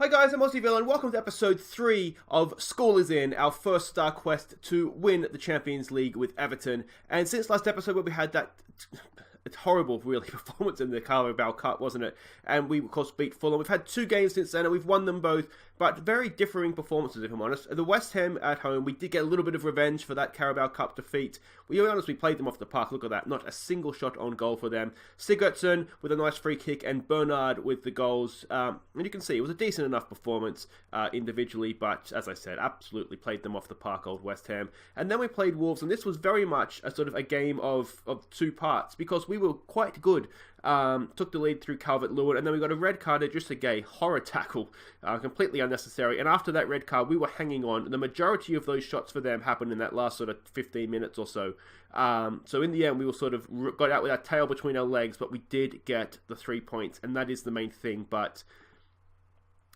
Hi guys, I'm Aussie and welcome to episode 3 of School is In, our first star quest to win the Champions League with Everton. And since last episode where we had that horrible, really, performance in the Carabao Cup, wasn't it? And we, of course, beat Fulham. We've had 2 games since then, and we've won them both, but very differing performances, if I'm honest. The West Ham at home, we did get a little bit of revenge for that Carabao Cup defeat. We honestly played them off the park. Look at that. Not a single shot on goal for them. Sigurdsson with a nice free kick, and Bernard with the goals. And you can see it was a decent enough performance individually, but as I said, absolutely played them off the park, old West Ham. And then we played Wolves, and this was very much a sort of a game of 2 parts, because we were quite good. Took the lead through Calvert-Lewin, and then we got a red card, just a gay horror tackle, completely unnecessary. And after that red card, we were hanging on. The majority of those shots for them happened in that last sort of 15 minutes or so. So in the end, we were sort of got out with our tail between our legs, but we did get the 3 points, and that is the main thing. But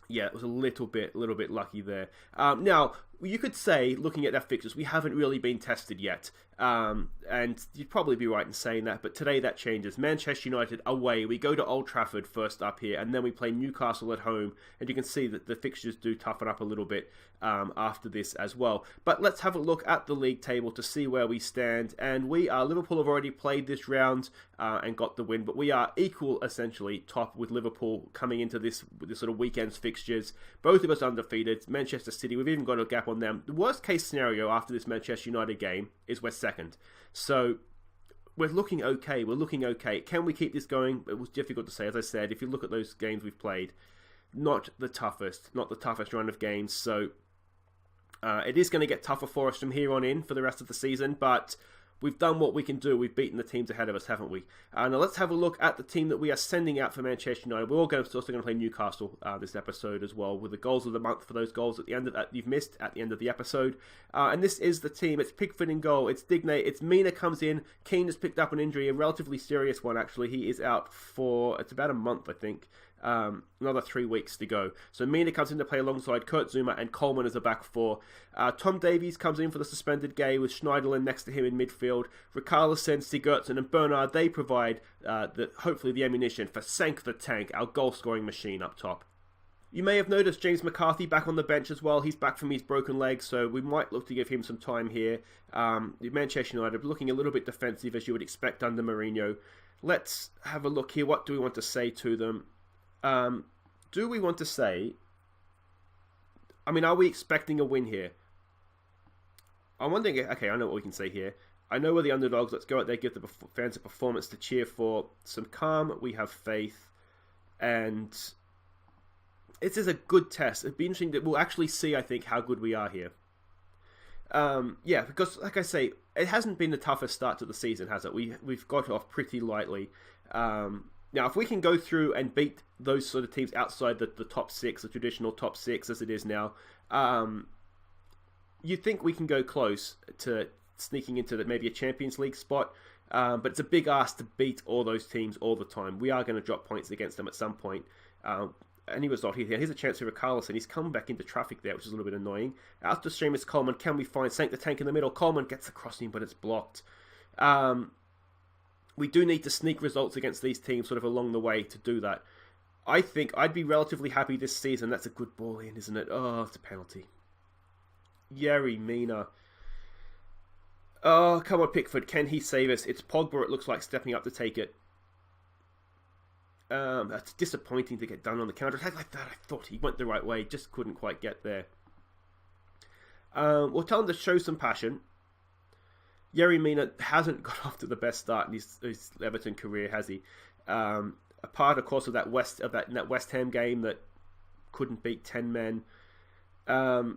yeah, it was a little bit lucky there. Now, you could say, looking at our fixtures, we haven't really been tested yet. And you'd probably be right in saying that, but today that changes. Manchester United away, we go to Old Trafford first up here, and then we play Newcastle at home, and you can see that the fixtures do toughen up a little bit after this as well. But let's have a look at the league table to see where we stand, and Liverpool have already played this round and got the win, but we are equal, essentially, top with Liverpool coming into this sort of weekend's fixtures. Both of us undefeated. Manchester City, we've even got a gap on them. The worst case scenario after this Manchester United game is we're second. So we're looking okay. Can we keep this going? It was difficult to say. As I said, if you look at those games we've played, not the toughest run of games. So it is going to get tougher for us from here on in for the rest of the season, but we've done what we can do. We've beaten the teams ahead of us, haven't we? Now let's have a look at the team that we are sending out for Manchester United. We're also going to play Newcastle this episode as well, with the goals of the month for those goals at the end of that you've missed at the end of the episode. And this is the team. It's Pickford in goal. It's Digne. It's Mina comes in. Keane has picked up an injury, a relatively serious one actually. He is out for about a month, I think. Another 3 weeks to go. So Mina comes in to play alongside Kurt Zuma and Coleman as a back 4. Tom Davies comes in for the suspended Gay with Schneiderlin next to him in midfield. Richarlison, Sigurdsson and Bernard, they provide hopefully the ammunition for Sank the Tank, our goal-scoring machine up top. You may have noticed James McCarthy back on the bench as well. He's back from his broken leg, so we might look to give him some time here. Manchester United looking a little bit defensive, as you would expect under Mourinho. Let's have a look here. What do we want to say to them? Do we want to say... are we expecting a win here? I'm wondering... Okay, I know what we can say here. I know we're the underdogs. Let's go out there, give the fans a performance to cheer for. Some calm, we have faith. And this is a good test. It'd be interesting that we'll actually see, I think, how good we are here. Yeah, because, like I say, it hasn't been the toughest start to the season, has it? We've got off pretty lightly. Now, if we can go through and beat those sort of teams outside the top 6, the traditional top 6 as it is now, you think we can go close to sneaking into maybe a Champions League spot, but it's a big ask to beat all those teams all the time. We are going to drop points against them at some point. Any result here. Here's a chance for Richarlison. He's come back into traffic there, which is a little bit annoying. Out to Seamus Coleman. Can we find Sank the Tank in the middle? Coleman gets the crossing, but it's blocked. We do need to sneak results against these teams sort of along the way to do that. I think I'd be relatively happy this season. That's a good ball in, isn't it? Oh, it's a penalty. Yerry Mina. Oh, come on, Pickford. Can he save us? It's Pogba, it looks like, stepping up to take it. That's disappointing to get done on the counter-attack like that. I thought he went the right way. Just couldn't quite get there. We'll tell him to show some passion. Yerry Mina hasn't got off to the best start in his Everton career, has he? A part, of course, of that West Ham game that couldn't beat 10 men. That's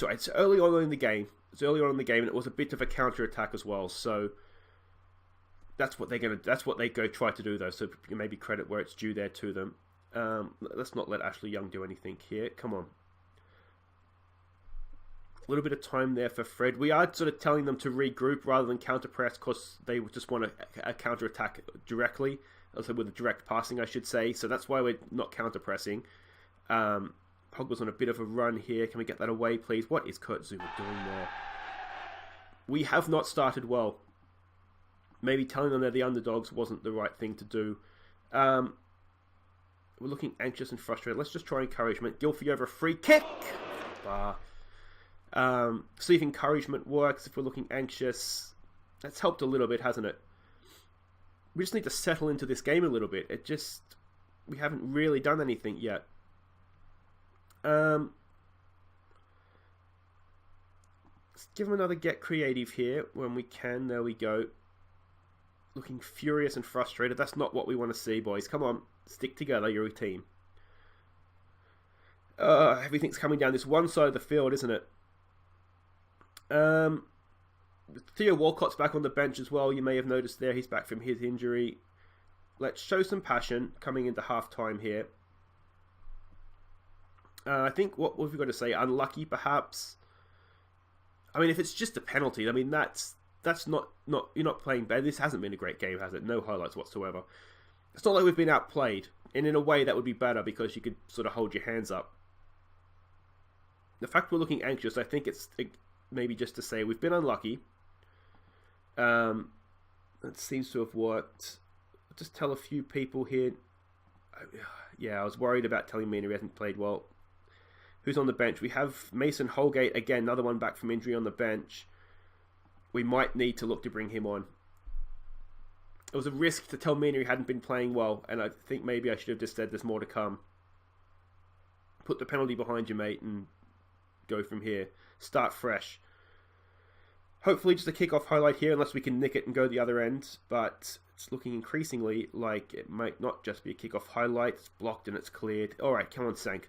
right. It's early on in the game. And it was a bit of a counter-attack as well. So that's what they go try to do, though. So maybe credit where it's due there to them. Let's not let Ashley Young do anything here. Come on. A little bit of time there for Fred. We are sort of telling them to regroup rather than counter-press, because they just want a counter-attack directly. Also with a direct passing, I should say. So that's why we're not counter-pressing. Pogba's on a bit of a run here. Can we get that away, please? What is Kurt Zuma doing there? We have not started well. Maybe telling them they're the underdogs wasn't the right thing to do. We're looking anxious and frustrated. Let's just try encouragement. Gylfi over a free kick. See if encouragement works. If we're looking anxious, that's helped a little bit, hasn't it? We just need to settle into this game a little bit. We haven't really done anything yet. Let's give him another get creative here when we can. There we go. Looking furious and frustrated. That's not what we want to see, boys. Come on. Stick together. You're a team. Everything's coming down this one side of the field, isn't it? Theo Walcott's back on the bench as well. You may have noticed there. He's back from his injury. Let's show some passion coming into half-time here. I think what have we got to say? Unlucky, perhaps. I mean, if it's just a penalty, I mean, that's not you're not playing bad. This hasn't been a great game, has it? No highlights whatsoever. It's not like we've been outplayed. And in a way, that would be better because you could sort of hold your hands up. The fact we're looking anxious, I think it's maybe just to say we've been unlucky. That seems to have worked. I'll just tell a few people here. Yeah, I was worried about telling Mina he hasn't played well. Who's on the bench? We have Mason Holgate, again, another one back from injury on the bench. We might need to look to bring him on. It was a risk to tell Mina he hadn't been playing well, and I think maybe I should have just said there's more to come. Put the penalty behind you, mate, and go from here. Start fresh. Hopefully just a kick-off highlight here, unless we can nick it and go the other end, but it's looking increasingly like it might not just be a kick-off highlight. It's blocked and it's cleared. Alright, come on, Sank.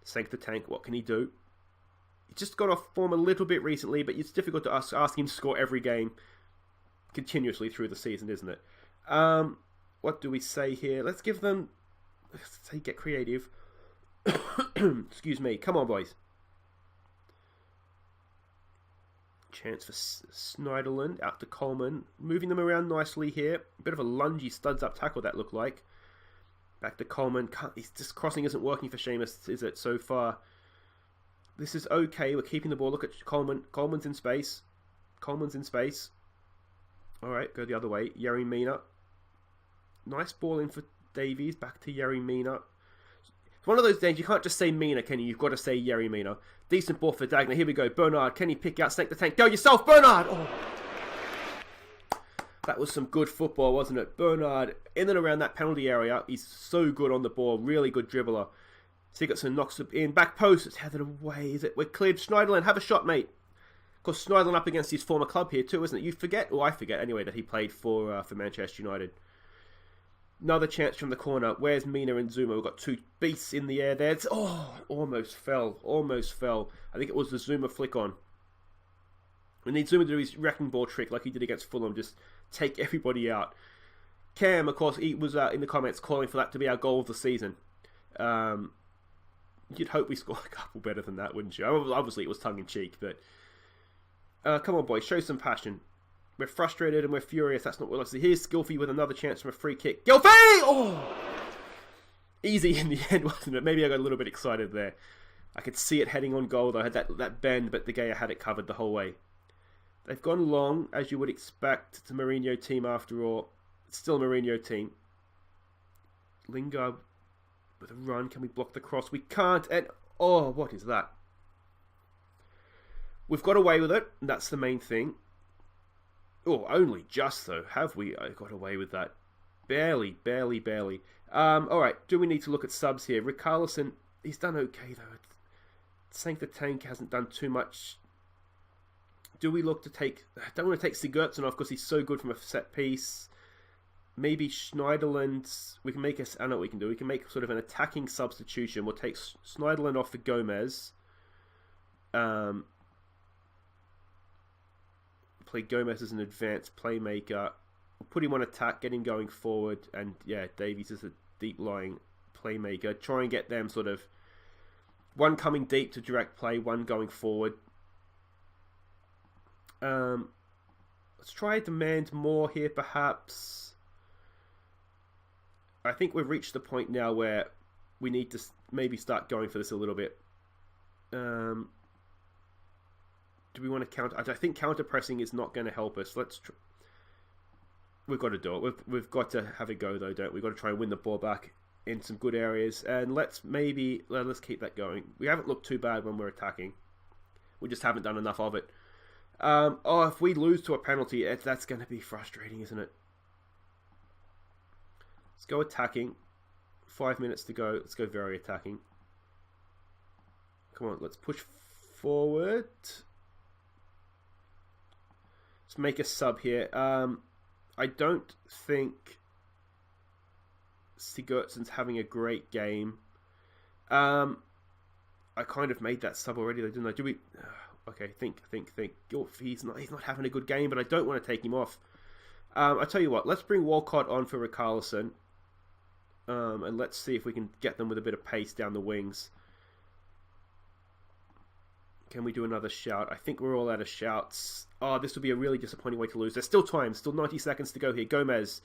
Sank the tank. What can he do? He's just got off form a little bit recently, but it's difficult to ask him to score every game continuously through the season, isn't it? What do we say here? Let's give them... Let's say get creative. Excuse me. Come on, boys. Chance for Schneiderlin out to Coleman. Moving them around nicely here. A bit of a lungy studs up tackle that looked like. Back to Coleman. This crossing isn't working for Seamus, is it, so far? This is okay. We're keeping the ball. Look at Coleman. Coleman's in space. Coleman's in space. Alright, go the other way. Yerry Mina. Nice ball in for Davies. Back to Yerry Mina. It's one of those days you can't just say Mina, can you? You've got to say Yerry Mina. Decent ball for Dagner. Here we go. Bernard. Can he pick out Snake the Tank? Go yourself, Bernard! Oh. That was some good football, wasn't it? Bernard, in and around that penalty area. He's so good on the ball. Really good dribbler. Sigurdsson knocks it in. Back post. It's headed away. Is it? We're cleared. Schneiderlin, have a shot, mate. Of course, Schneiderlin up against his former club here too, isn't it? You forget, or I forget anyway, that he played for Manchester United. Another chance from the corner. Where's Mina and Zuma? We've got two beasts in the air there. It's, almost fell. Almost fell. I think it was the Zuma flick on. We need Zuma to do his wrecking ball trick like he did against Fulham. Just take everybody out. Cam, of course, he was in the comments calling for that to be our goal of the season. You'd hope we score a couple better than that, wouldn't you? Obviously, it was tongue-in-cheek, but... come on, boys. Show some passion. We're frustrated and we're furious. That's not what I see. Here's Gylfi with another chance from a free kick. Gylfi! Oh! Easy in the end, wasn't it? Maybe I got a little bit excited there. I could see it heading on goal, though. I had that bend, but De Gea had it covered the whole way. They've gone long, as you would expect. It's a Mourinho team after all. It's still a Mourinho team. Lingard with a run. Can we block the cross? We can't. And, oh, what is that? We've got away with it. And that's the main thing. Oh, only just, though. Have we got away with that? Barely. Alright, do we need to look at subs here? Richarlison, he's done okay, though. Sank the Tank hasn't done too much. Do we look to take... I don't want to take Sigurdsson off because he's so good from a set piece. Maybe Schneiderlin... We can make I know what we can do. We can make sort of an attacking substitution. We'll take Schneiderlin off for Gomez. Play Gomez as an advanced playmaker. We'll put him on attack, get him going forward. And yeah, Davies is a deep-lying playmaker. Try and get them sort of... One coming deep to direct play, one going forward. Let's try and demand more here, perhaps. I think we've reached the point now where we need to maybe start going for this a little bit. Do we want to counter? I think counter-pressing is not going to help us. We've got to do it. We've got to have a go, though, don't we? We've got to try and win the ball back. in some good areas, and let's keep that going. We haven't looked too bad when we're attacking. We just haven't done enough of it. If we lose to a penalty, that's going to be frustrating, isn't it? Let's go attacking. 5 minutes to go. Let's go very attacking. Come on, let's push forward. Let's make a sub here. I don't think Sigurdsson's having a great game. I kind of made that sub already, though, didn't I? Do we? Okay, think. Oh, he's not having a good game, but I don't want to take him off. I tell you what, let's bring Walcott on for Richarlison, and let's see if we can get them with a bit of pace down the wings. Can we do another shout? I think we're all out of shouts. Oh, this would be a really disappointing way to lose. There's still time. Still 90 seconds to go here. Gomez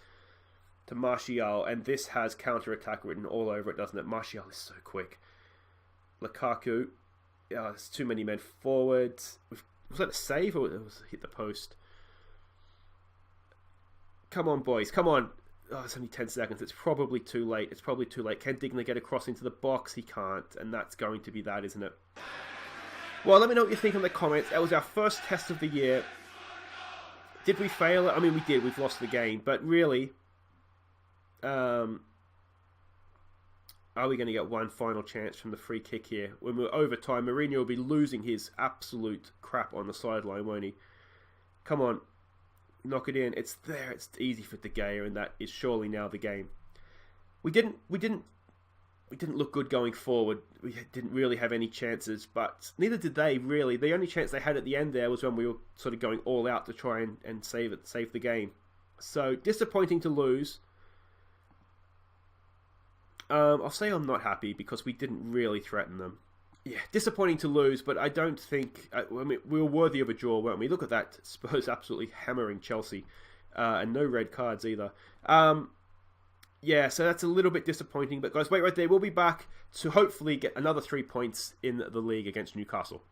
to Martial. And this has counter-attack written all over it, doesn't it? Martial is so quick. Lukaku. Yeah, there's too many men forward. Was that a save or was it hit the post? Come on, boys. Come on. Oh, it's only 10 seconds. It's probably too late. Can Digna get across into the box? He can't. And that's going to be that, isn't it? Well, let me know what you think in the comments. That was our first test of the year. Did we fail it? I mean, we did. We've lost the game. But really, are we going to get one final chance from the free kick here? When we're overtime, Mourinho will be losing his absolute crap on the sideline, won't he? Come on. Knock it in. It's there. It's easy for De Gea, and that is surely now the game. We didn't look good going forward. We didn't really have any chances, but neither did they, really. The only chance they had at the end there was when we were sort of going all out to try and save the game. So, disappointing to lose. I'll say I'm not happy because we didn't really threaten them. Yeah, disappointing to lose, but I don't think... I mean, we were worthy of a draw, weren't we? Look at that. Spurs absolutely hammering Chelsea. And no red cards either. Yeah, so that's a little bit disappointing. But guys, wait right there. We'll be back to hopefully get another 3 points in the league against Newcastle.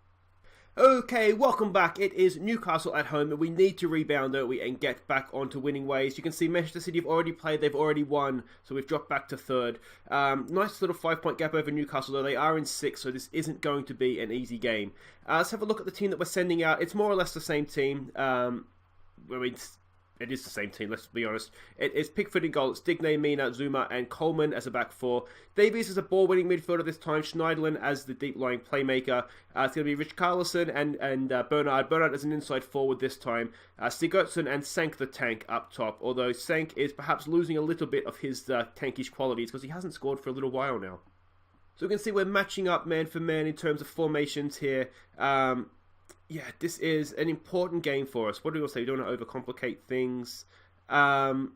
Okay, welcome back. It is Newcastle at home, and we need to rebound, don't we, and get back onto winning ways. You can see Manchester City have already played. They've already won, so we've dropped back to third. Nice little 5-point gap over Newcastle, though. They are in 6th, so this isn't going to be an easy game. Let's have a look at the team that we're sending out. It's more or less the same team. I mean, it is the same team, let's be honest. It is Pickford in goal. It's Digne, Mina, Zuma, and Coleman as a back four. Davies is a ball-winning midfielder this time. Schneiderlin as the deep-lying playmaker. It's going to be Richarlison and Bernard. Bernard as an inside forward this time. Sigurdsson and Sank the Tank up top. Although Sank is perhaps losing a little bit of his tankish qualities because he hasn't scored for a little while now. So we can see we're matching up man for man in terms of formations here. Yeah, this is an important game for us. What do we say? We don't want to overcomplicate things. What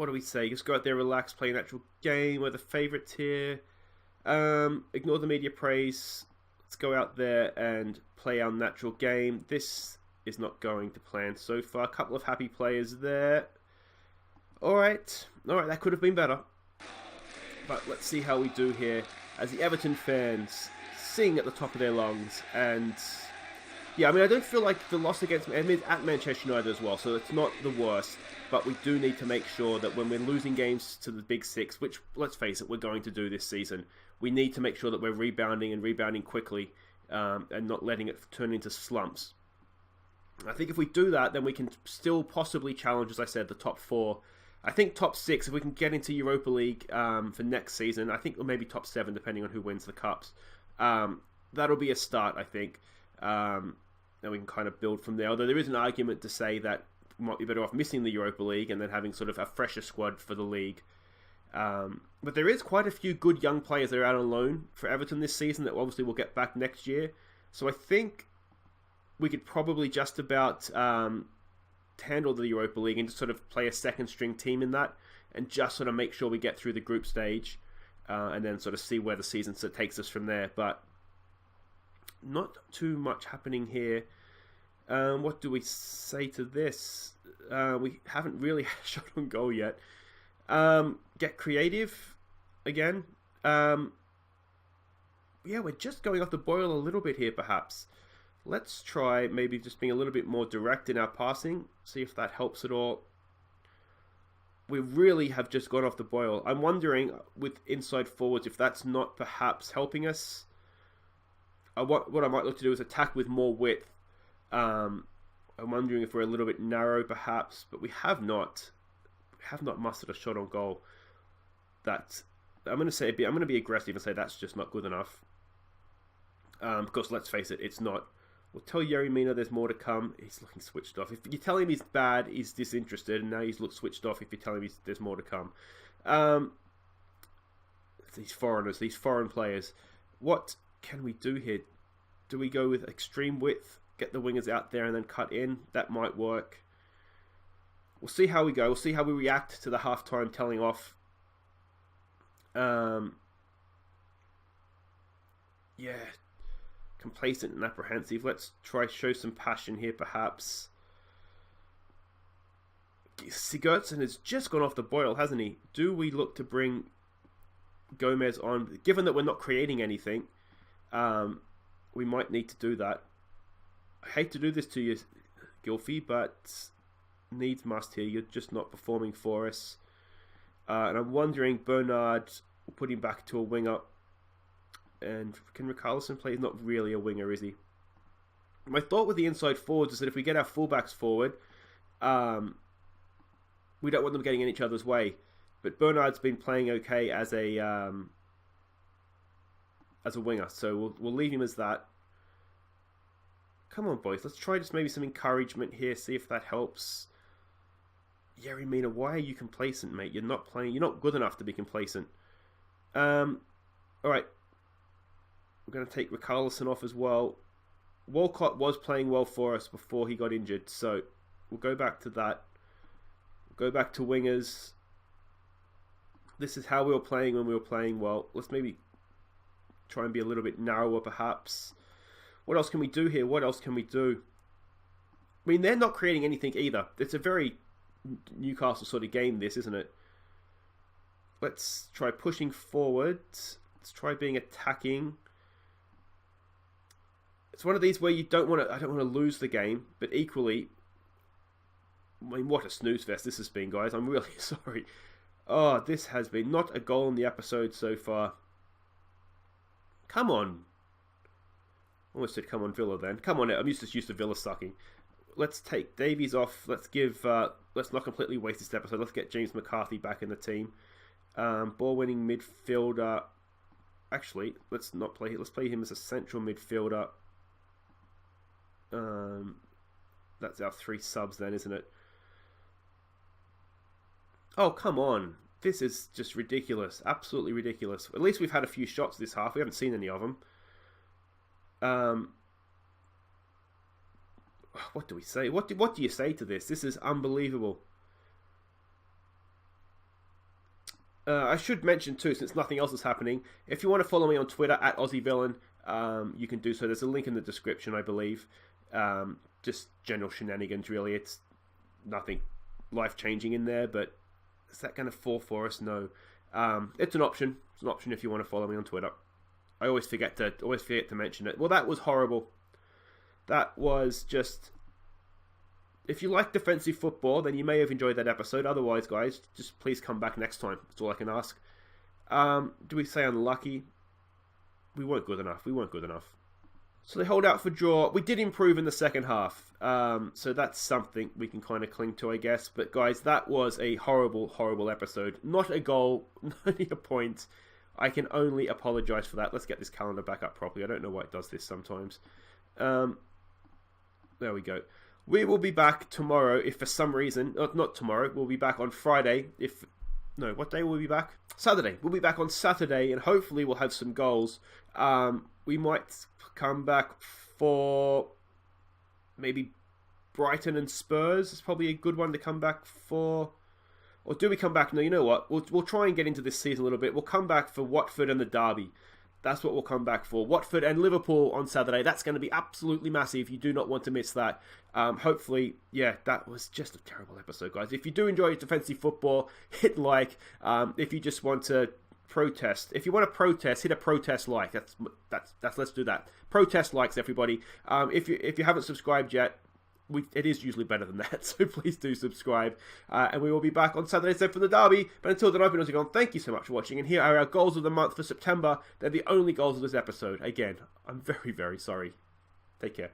do we say? Just go out there, relax, play an actual game. We're the favourites here. Ignore the media praise. Let's go out there and play our natural game. This is not going to plan so far. A couple of happy players there. Alright, that could have been better. But let's see how we do here as the Everton fans sing at the top of their lungs. And yeah, I mean, I don't feel like the loss against at Manchester United as well, so it's not the worst, but we do need to make sure that when we're losing games to the big six, which, let's face it, we're going to do this season, we need to make sure that we're rebounding quickly, and not letting it turn into slumps. I think if we do that, then we can still possibly challenge, as I said, the top four. I think top six, if we can get into Europa League for next season, I think, or maybe top 7, depending on who wins the cups. That'll be a start, I think. And we can kind of build from there. Although there is an argument to say that we might be better off missing the Europa League and then having sort of a fresher squad for the league. But there is quite a few good young players that are out on loan for Everton this season that obviously we'll get back next year. So I think we could probably just about handle the Europa League and just sort of play a second string team in that and just sort of make sure we get through the group stage. And then sort of see where the season takes us from there. But not too much happening here. What do we say to this? We haven't really had a shot on goal yet. Get creative again. Yeah, we're just going off the boil a little bit here, perhaps. Let's try maybe just being a little bit more direct in our passing. See if that helps at all. we really have just gone off the boil. I'm wondering with inside forwards if that's not perhaps helping us. What I might look to do is attack with more width. I'm wondering if we're a little bit narrow perhaps, but we have not mustered a shot on goal. I'm going to be aggressive and say that's just not good enough. Because let's face it, it's not. We'll tell Yerry Mina there's more to come. He's looking switched off. If you tell him he's bad, he's disinterested, and now he's looked switched off if you tell him there's more to come. These foreigners, these foreign players. What can we do here? Do we go with extreme width, get the wingers out there and then cut in? That might work. We'll see how we go. We'll see how we react to the halftime telling off. Yeah. Complacent and apprehensive. Let's try show some passion here, perhaps. Sigurdsson has just gone off the boil, hasn't he? Do we look to bring Gomez on? Given that we're not creating anything, we might need to do that. I hate to do this to you, Gylfi, but needs must here. You're just not performing for us. And I'm wondering, Bernard, we'll put him back to a winger. And can Richarlison play? He's not really a winger, is he? My thought with the inside forwards is that if we get our fullbacks forward, we don't want them getting in each other's way. But Bernard's been playing okay as a winger, so we'll leave him as that. Come on, boys. Let's try just maybe some encouragement here. See if that helps. Yerry Mina, why are you complacent, mate? You're not playing. You're not good enough to be complacent. All right. We're going to take Richarlison off as well. Walcott was playing well for us before he got injured, so we'll go back to that. We'll go back to wingers. This is how we were playing when we were playing well. Let's maybe try and be a little bit narrower, perhaps. What else can we do here? What else can we do? I mean, they're not creating anything either. It's a very Newcastle sort of game, this, isn't it? Let's try pushing forward. Let's try being attacking. It's one of these where you don't want to. I don't want to lose the game, but equally, I mean, what a snooze fest this has been, guys. I'm really sorry. Oh, this has been not a goal in the episode so far. Come on. Almost said come on Villa then. Come on, I'm used to Villa sucking. Let's take Davies off. Let's not completely waste this episode. Let's get James McCarthy back in the team. Ball winning midfielder. Actually, let's not play. Let's play him as a central midfielder. That's our 3 subs then, isn't it? Oh, come on. This is just ridiculous. Absolutely ridiculous. At least we've had a few shots this half. We haven't seen any of them. What do we say? What do you say to this? This is unbelievable. I should mention too, since nothing else is happening, if you want to follow me on Twitter at AussieVillain, you can do so. There's a link in the description, I believe. Just general shenanigans, really. It's nothing life-changing in there, but is that going to fall for us? No. It's an option. It's an option if you want to follow me on Twitter. I always forget to mention it. Well, that was horrible. That was just... If you like defensive football, then you may have enjoyed that episode. Otherwise, guys, just please come back next time. That's all I can ask. Do we say unlucky? We weren't good enough. So they hold out for draw. We did improve in the second half. So that's something we can kind of cling to, I guess. But guys, that was a horrible, horrible episode. Not a goal, not a point. I can only apologise for that. Let's get this calendar back up properly. I don't know why it does this sometimes. There we go. We will be back tomorrow if for some reason... Not tomorrow. We'll be back on Friday. No, what day will we be back? Saturday. We'll be back on Saturday and hopefully we'll have some goals. We might come back for maybe Brighton and Spurs. It's probably a good one to come back for. Or do we come back? No, you know what? We'll try and get into this season a little bit. We'll come back for Watford and the Derby. That's what we'll come back for. Watford and Liverpool on Saturday. That's going to be absolutely massive. You do not want to miss that. Hopefully, yeah, that was just a terrible episode, guys. If you do enjoy defensive football, hit like. If you just want to protest, if you want to protest, hit a protest like. That's let's do that. Protest likes, everybody. If you haven't subscribed yet, it is usually better than that, so please do subscribe. And we will be back on Saturday for the derby. But until then, I've been Aussie. Thank you so much for watching. And here are our goals of the month for September. They're the only goals of this episode. Again, I'm very, very sorry. Take care.